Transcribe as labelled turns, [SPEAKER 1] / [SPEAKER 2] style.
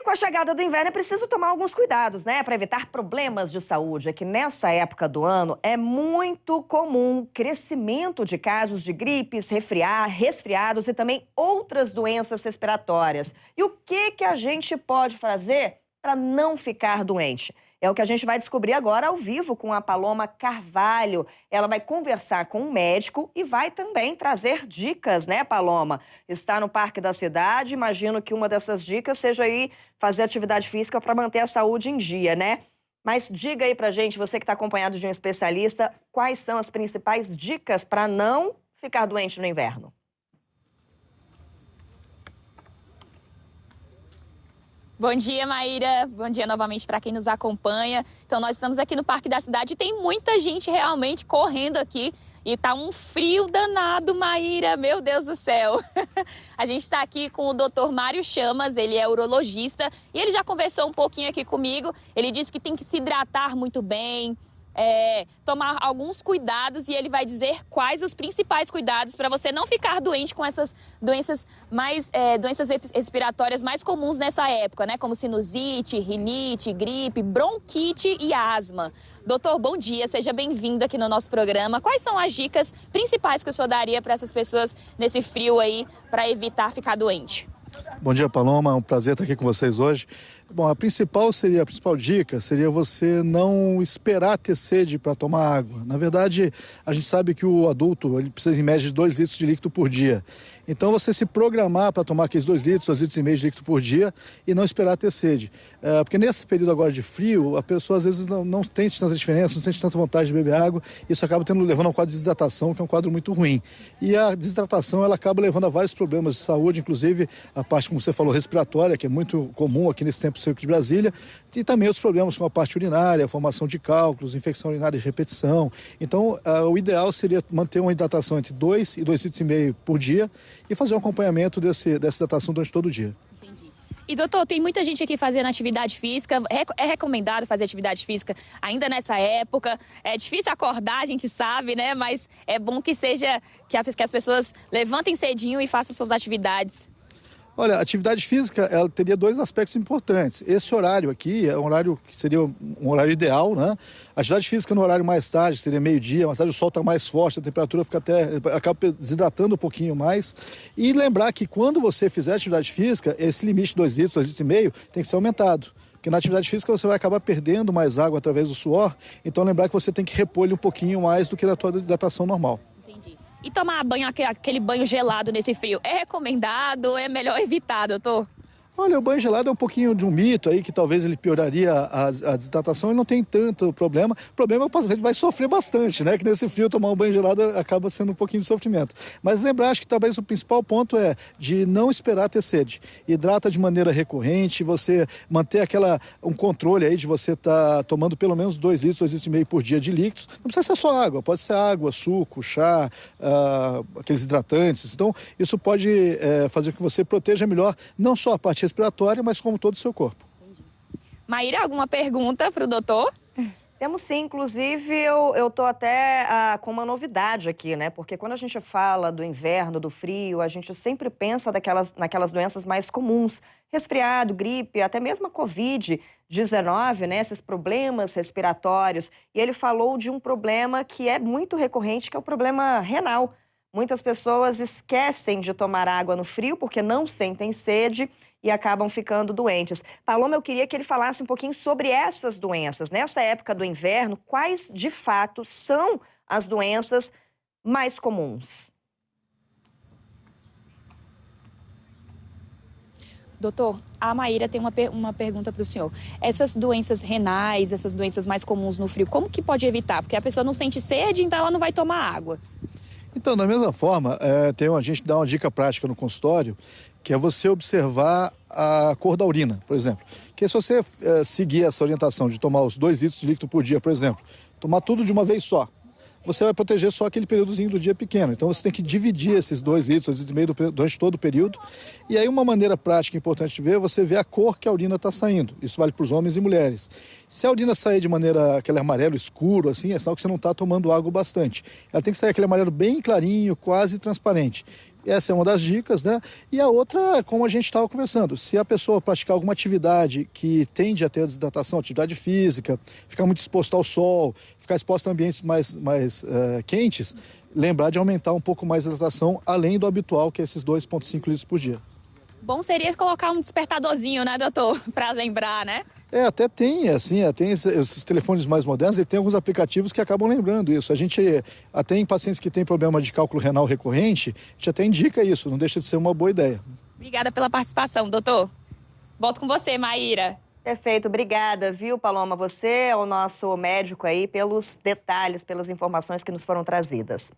[SPEAKER 1] com a chegada do inverno é preciso tomar alguns cuidados, né? Para evitar problemas de saúde. É que nessa época do ano é muito comum o crescimento de casos de gripes, resfriados e também outras doenças respiratórias. E o que a gente pode fazer para não ficar doente? É o que a gente vai descobrir agora ao vivo com a Paloma Carvalho. Ela vai conversar com um médico e vai também trazer dicas, né, Paloma? Está no Parque da Cidade, imagino que uma dessas dicas seja aí fazer atividade física para manter a saúde em dia, né? Mas diga aí pra gente, você que está acompanhado de um especialista, quais são as principais dicas para não ficar doente no inverno?
[SPEAKER 2] Bom dia, Maíra. Bom dia novamente para quem nos acompanha. Então, nós estamos aqui no Parque da Cidade e tem muita gente realmente correndo aqui. E tá um frio danado, Maíra. Meu Deus do céu. A gente está aqui com o Dr. Mário Chamas, ele é urologista. E ele já conversou um pouquinho aqui comigo. Ele disse que tem que se hidratar muito bem, tomar alguns cuidados, e ele vai dizer quais os principais cuidados para você não ficar doente com essas doenças doenças respiratórias mais comuns nessa época, né? Como sinusite, rinite, gripe, bronquite e asma. Doutor, bom dia, seja bem-vindo aqui no nosso programa. Quais são as dicas principais que o senhor daria para essas pessoas nesse frio aí para evitar ficar doente?
[SPEAKER 3] Bom dia, Paloma, é um prazer estar aqui com vocês hoje. Bom, a principal dica seria você não esperar ter sede para tomar água. Na verdade, a gente sabe que o adulto ele precisa em média de 2 litros de líquido por dia. Então, você se programar para tomar aqueles 2 litros e meio de líquido por dia e não esperar ter sede. Porque nesse período agora de frio, a pessoa às vezes não tem tanta diferença, não sente tanta vontade de beber água. Isso acaba levando a um quadro de desidratação, que é um quadro muito ruim. E a desidratação, ela acaba levando a vários problemas de saúde, inclusive a parte, como você falou, respiratória, que é muito comum aqui nesse tempo seco de Brasília, e também outros problemas como a parte urinária, a formação de cálculos, infecção urinária de repetição. Então, o ideal seria manter uma hidratação entre 2 e 2,5 litros por dia e fazer um acompanhamento dessa hidratação durante todo o dia.
[SPEAKER 2] Entendi. E doutor, tem muita gente aqui fazendo atividade física, é recomendado fazer atividade física ainda nessa época, é difícil acordar, a gente sabe, né, mas é bom que as pessoas levantem cedinho e façam suas atividades.
[SPEAKER 3] Olha, a atividade física, ela teria 2 aspectos importantes. Esse horário aqui é um horário que seria um horário ideal, né? A atividade física no horário mais tarde seria meio-dia, mais tarde o sol está mais forte, a temperatura acaba desidratando um pouquinho mais. E lembrar que quando você fizer atividade física, esse limite de 2 litros, 2,5 litros tem que ser aumentado. Porque na atividade física você vai acabar perdendo mais água através do suor, então lembrar que você tem que repor ele um pouquinho mais do que na tua hidratação normal.
[SPEAKER 2] E tomar banho, aquele banho gelado nesse frio, é recomendado ou é melhor evitar, doutor?
[SPEAKER 3] Olha, o banho gelado é um pouquinho de um mito aí, que talvez ele pioraria a desidratação e não tem tanto problema. O problema é que o paciente vai sofrer bastante, né? Que nesse frio tomar um banho gelado acaba sendo um pouquinho de sofrimento. Mas lembrar, acho que talvez o principal ponto é de não esperar ter sede. Hidrata de maneira recorrente, você manter um controle aí de você estar tomando pelo menos 2 litros, 2,5 litros por dia de líquidos. Não precisa ser só água, pode ser água, suco, chá, aqueles hidratantes. Então, isso pode fazer com que você proteja melhor não só a parte respiratória, mas como todo o seu corpo.
[SPEAKER 2] Maíra, alguma pergunta para o doutor?
[SPEAKER 1] Temos sim, inclusive eu tô até com uma novidade aqui, né? Porque quando a gente fala do inverno, do frio, a gente sempre pensa naquelas doenças mais comuns. Resfriado, gripe, até mesmo a Covid-19, né? Esses problemas respiratórios. E ele falou de um problema que é muito recorrente, que é o problema renal. Muitas pessoas esquecem de tomar água no frio porque não sentem sede e acabam ficando doentes. Paloma, eu queria que ele falasse um pouquinho sobre essas doenças. Nessa época do inverno, quais de fato são as doenças mais comuns?
[SPEAKER 2] Doutor, a Maíra tem uma pergunta para o senhor. Essas doenças renais, essas doenças mais comuns no frio, como que pode evitar? Porque a pessoa não sente sede, então ela não vai tomar água.
[SPEAKER 3] Então, da mesma forma, a gente dá uma dica prática no consultório, que é você observar a cor da urina, por exemplo. Que se você seguir essa orientação de tomar os 2 litros de líquido por dia, por exemplo, tomar tudo de uma vez só, você vai proteger só aquele períodozinho do dia pequeno. Então você tem que dividir esses 2 litros, 2,5 litros durante todo o período. E aí uma maneira prática importante de ver é você ver a cor que a urina está saindo. Isso vale para os homens e mulheres. Se a urina sair de maneira aquele amarelo escuro, assim, é sinal que você não está tomando água bastante. Ela tem que sair aquele amarelo bem clarinho, quase transparente. Essa é uma das dicas, né? E a outra, como a gente estava conversando, se a pessoa praticar alguma atividade que tende a ter desidratação, atividade física, ficar muito exposto ao sol, ficar exposto a ambientes mais quentes, lembrar de aumentar um pouco mais a hidratação, além do habitual, que é esses 2,5 litros por dia.
[SPEAKER 2] Bom seria colocar um despertadorzinho, né, doutor? Para lembrar, né?
[SPEAKER 3] Até tem, assim, tem esses telefones mais modernos, e tem alguns aplicativos que acabam lembrando isso. A gente, até em pacientes que têm problema de cálculo renal recorrente, a gente até indica isso, não deixa de ser uma boa ideia.
[SPEAKER 2] Obrigada pela participação, doutor. Volto com você, Maíra.
[SPEAKER 1] Perfeito, obrigada, viu, Paloma? Você é o nosso médico aí pelos detalhes, pelas informações que nos foram trazidas.